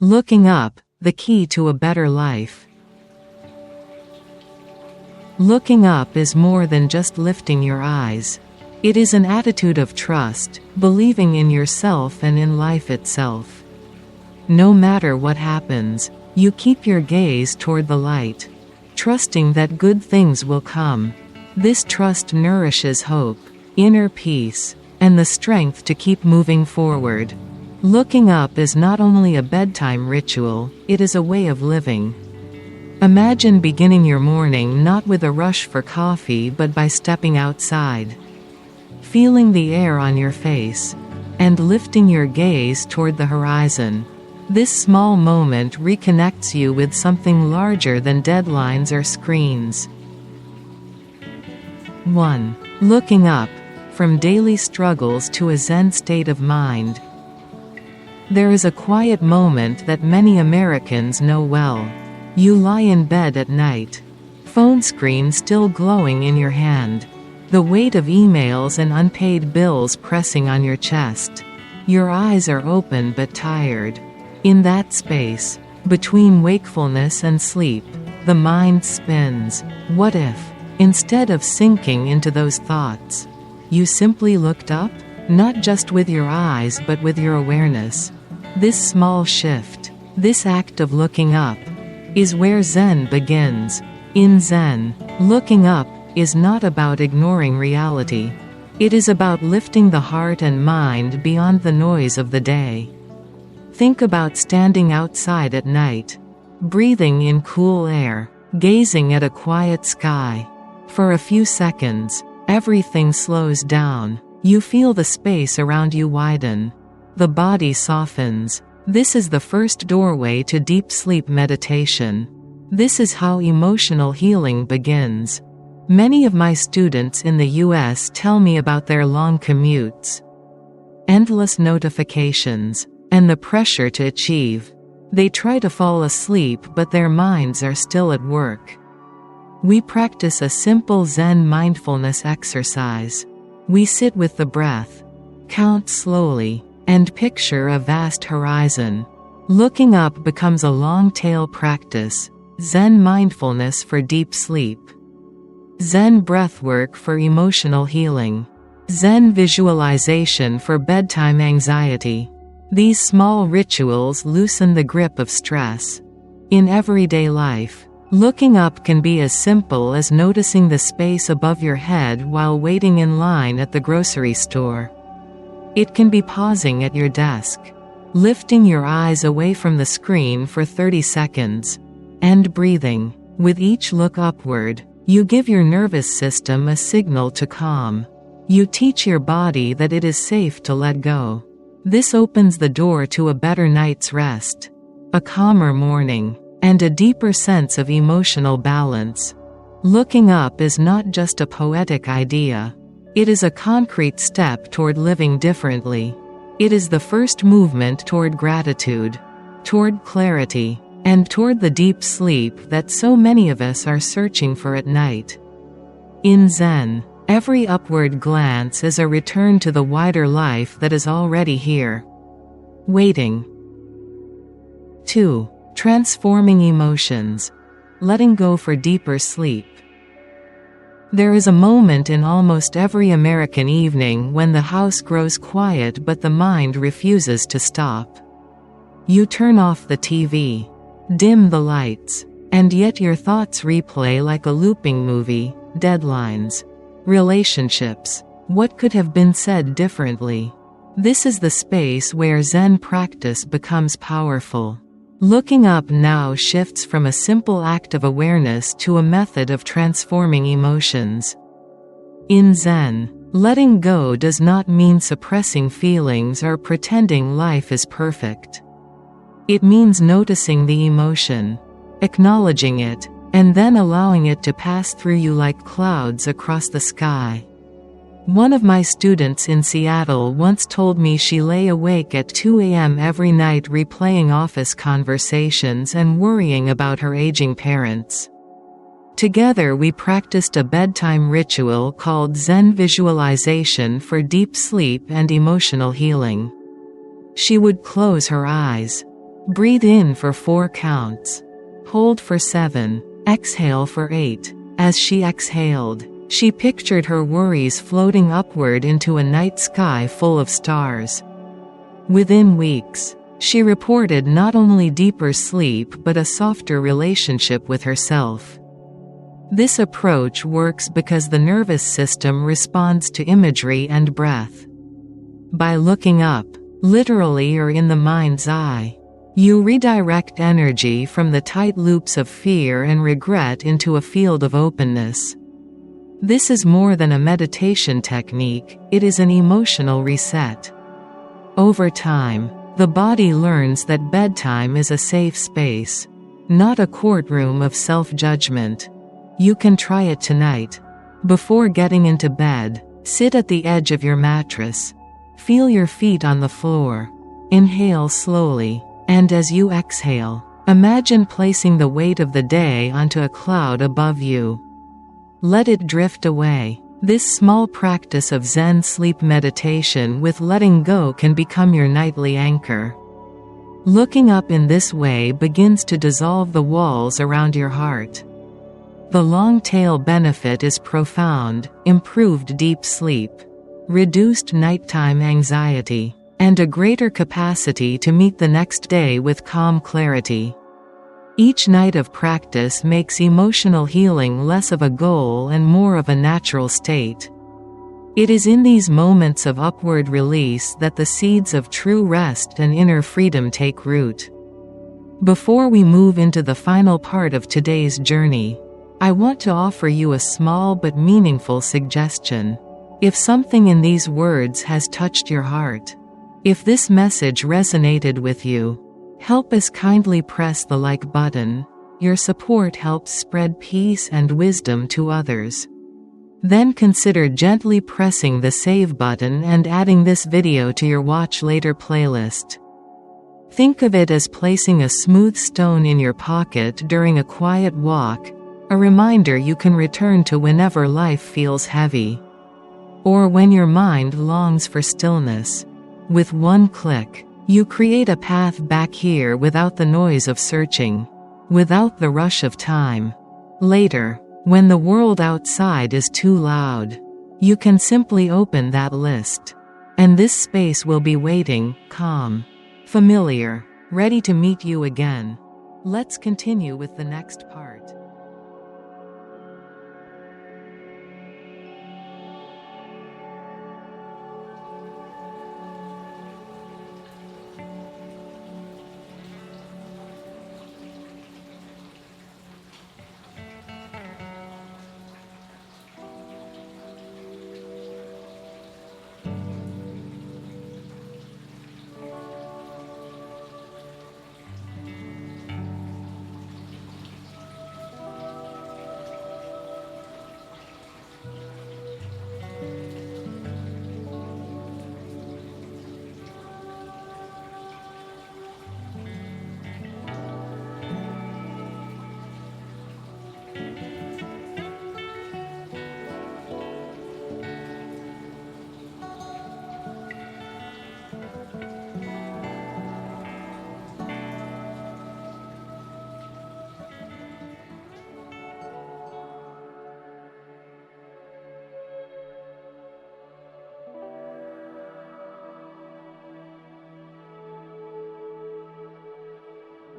Looking up, the key to a better life. Looking up is more than just lifting your eyes. It is an attitude of trust, believing in yourself and in life itself. No matter what happens, you keep your gaze toward the light, trusting that good things will come. This trust nourishes hope, inner peace, and the strength to keep moving forward. Looking up is not only a bedtime ritual, it is a way of living. Imagine beginning your morning not with a rush for coffee but by stepping outside, feeling the air on your face, and lifting your gaze toward the horizon. This small moment reconnects you with something larger than deadlines or screens. 1. Looking up, from daily struggles to a Zen state of mind. There is a quiet moment that many Americans know well. You lie in bed at night, phone screen still glowing in your hand, the weight of emails and unpaid bills pressing on your chest. Your eyes are open but tired. In that space, between wakefulness and sleep, the mind spins. What if, instead of sinking into those thoughts, you simply looked up? Not just with your eyes but with your awareness. This small shift, this act of looking up, is where Zen begins. In Zen, looking up is not about ignoring reality. It is about lifting the heart and mind beyond the noise of the day. Think about standing outside at night, breathing in cool air, gazing at a quiet sky. For a few seconds, everything slows down. You feel the space around you widen. The body softens. This is the first doorway to deep sleep meditation. This is how emotional healing begins. Many of my students in the US tell me about their long commutes, endless notifications, and the pressure to achieve. They try to fall asleep but their minds are still at work. We practice a simple Zen mindfulness exercise. We sit with the breath, count slowly, and picture a vast horizon. Looking up becomes a long-tail practice. Zen mindfulness for deep sleep, Zen breathwork for emotional healing, Zen visualization for bedtime anxiety. These small rituals loosen the grip of stress. In everyday life, looking up can be as simple as noticing the space above your head while waiting in line at the grocery store. It can be pausing at your desk, lifting your eyes away from the screen for 30 seconds, and breathing. With each look upward, you give your nervous system a signal to calm. You teach your body that it is safe to let go. This opens the door to a better night's rest, a calmer morning, and a deeper sense of emotional balance. Looking up is not just a poetic idea. It is a concrete step toward living differently. It is the first movement toward gratitude, toward clarity, and toward the deep sleep that so many of us are searching for at night. In Zen, every upward glance is a return to the wider life that is already here, waiting. 2. Transforming emotions. Letting go for deeper sleep. There is a moment in almost every American evening when the house grows quiet but the mind refuses to stop. You turn off the TV, dim the lights, and yet your thoughts replay like a looping movie. Deadlines, relationships, what could have been said differently? This is the space where Zen practice becomes powerful. Looking up now shifts from a simple act of awareness to a method of transforming emotions. In Zen, letting go does not mean suppressing feelings or pretending life is perfect. It means noticing the emotion, acknowledging it, and then allowing it to pass through you like clouds across the sky. One of my students in Seattle once told me she lay awake at 2 a.m. every night replaying office conversations and worrying about her aging parents. Together we practiced a bedtime ritual called Zen visualization for deep sleep and emotional healing. She would close her eyes, Breathe in for 4 counts. Hold for 7. Exhale for 8. As she exhaled, she pictured her worries floating upward into a night sky full of stars. Within weeks, she reported not only deeper sleep but a softer relationship with herself. This approach works because the nervous system responds to imagery and breath. By looking up, literally or in the mind's eye, you redirect energy from the tight loops of fear and regret into a field of openness. This is more than a meditation technique, it is an emotional reset. Over time, the body learns that bedtime is a safe space, not a courtroom of self-judgment. You can try it tonight. Before getting into bed, sit at the edge of your mattress. Feel your feet on the floor. Inhale slowly. And as you exhale, imagine placing the weight of the day onto a cloud above you. Let it drift away. This small practice of Zen sleep meditation with letting go can become your nightly anchor. Looking up in this way begins to dissolve the walls around your heart. The long-tail benefit is profound: improved deep sleep, reduced nighttime anxiety, and a greater capacity to meet the next day with calm clarity. Each night of practice makes emotional healing less of a goal and more of a natural state. It is in these moments of upward release that the seeds of true rest and inner freedom take root. Before we move into the final part of today's journey, I want to offer you a small but meaningful suggestion. If something in these words has touched your heart, if this message resonated with you, help us kindly press the like button. Your support helps spread peace and wisdom to others. Then consider gently pressing the save button and adding this video to your watch later playlist. Think of it as placing a smooth stone in your pocket during a quiet walk, a reminder you can return to whenever life feels heavy, or when your mind longs for stillness. With one click, you create a path back here without the noise of searching, without the rush of time. Later, when the world outside is too loud, you can simply open that list. And this space will be waiting, calm, familiar, ready to meet you again. Let's continue with the next part.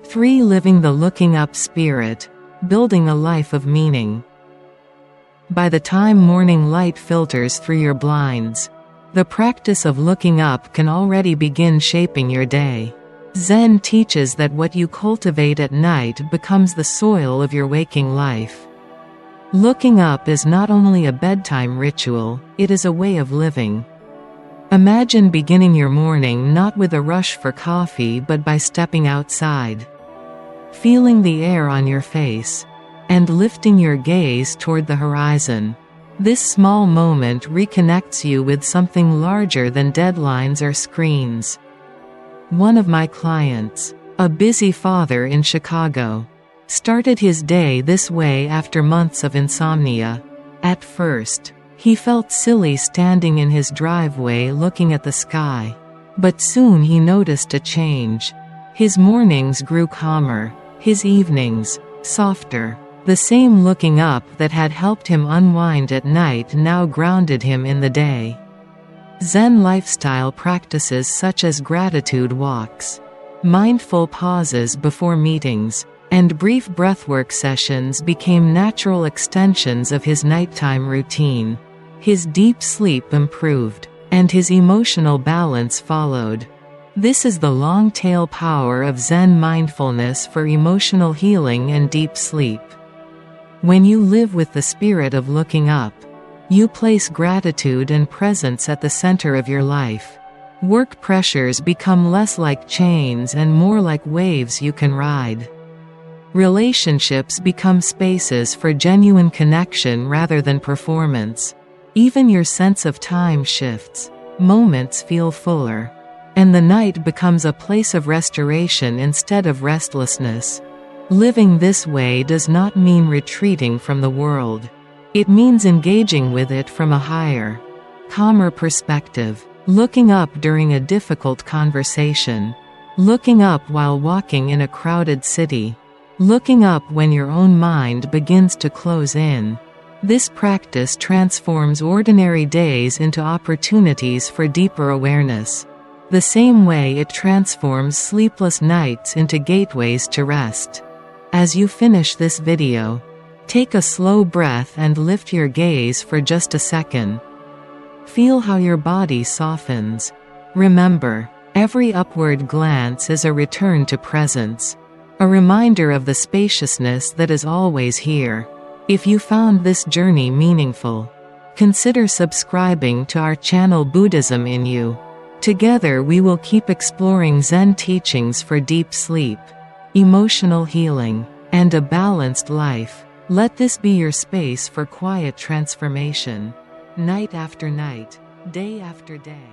Three, living the looking up spirit, building a life of meaning. By the time morning light filters through your blinds, the practice of looking up can already begin shaping your day. Zen teaches that what you cultivate at night becomes the soil of your waking life. Looking up is not only a bedtime ritual, it is a way of living. Imagine beginning your morning not with a rush for coffee but by stepping outside, feeling the air on your face, and lifting your gaze toward the horizon. This small moment reconnects you with something larger than deadlines or screens. One of my clients, a busy father in Chicago, started his day this way after months of insomnia. At first, he felt silly standing in his driveway looking at the sky. But soon he noticed a change. His mornings grew calmer, his evenings softer. The same looking up that had helped him unwind at night now grounded him in the day. Zen lifestyle practices such as gratitude walks, mindful pauses before meetings, and brief breathwork sessions became natural extensions of his nighttime routine. His deep sleep improved, and his emotional balance followed. This is the long-tail power of Zen mindfulness for emotional healing and deep sleep. When you live with the spirit of looking up, you place gratitude and presence at the center of your life. Work pressures become less like chains and more like waves you can ride. Relationships become spaces for genuine connection rather than performance. Even your sense of time shifts. Moments feel fuller. And the night becomes a place of restoration instead of restlessness. Living this way does not mean retreating from the world. It means engaging with it from a higher, calmer perspective. Looking up during a difficult conversation. Looking up while walking in a crowded city. Looking up when your own mind begins to close in. This practice transforms ordinary days into opportunities for deeper awareness. The same way it transforms sleepless nights into gateways to rest. As you finish this video, take a slow breath and lift your gaze for just a second. Feel how your body softens. Remember, every upward glance is a return to presence. A reminder of the spaciousness that is always here. If you found this journey meaningful, consider subscribing to our channel Buddhism in You. Together we will keep exploring Zen teachings for deep sleep, emotional healing, and a balanced life. Let this be your space for quiet transformation. Night after night, day after day.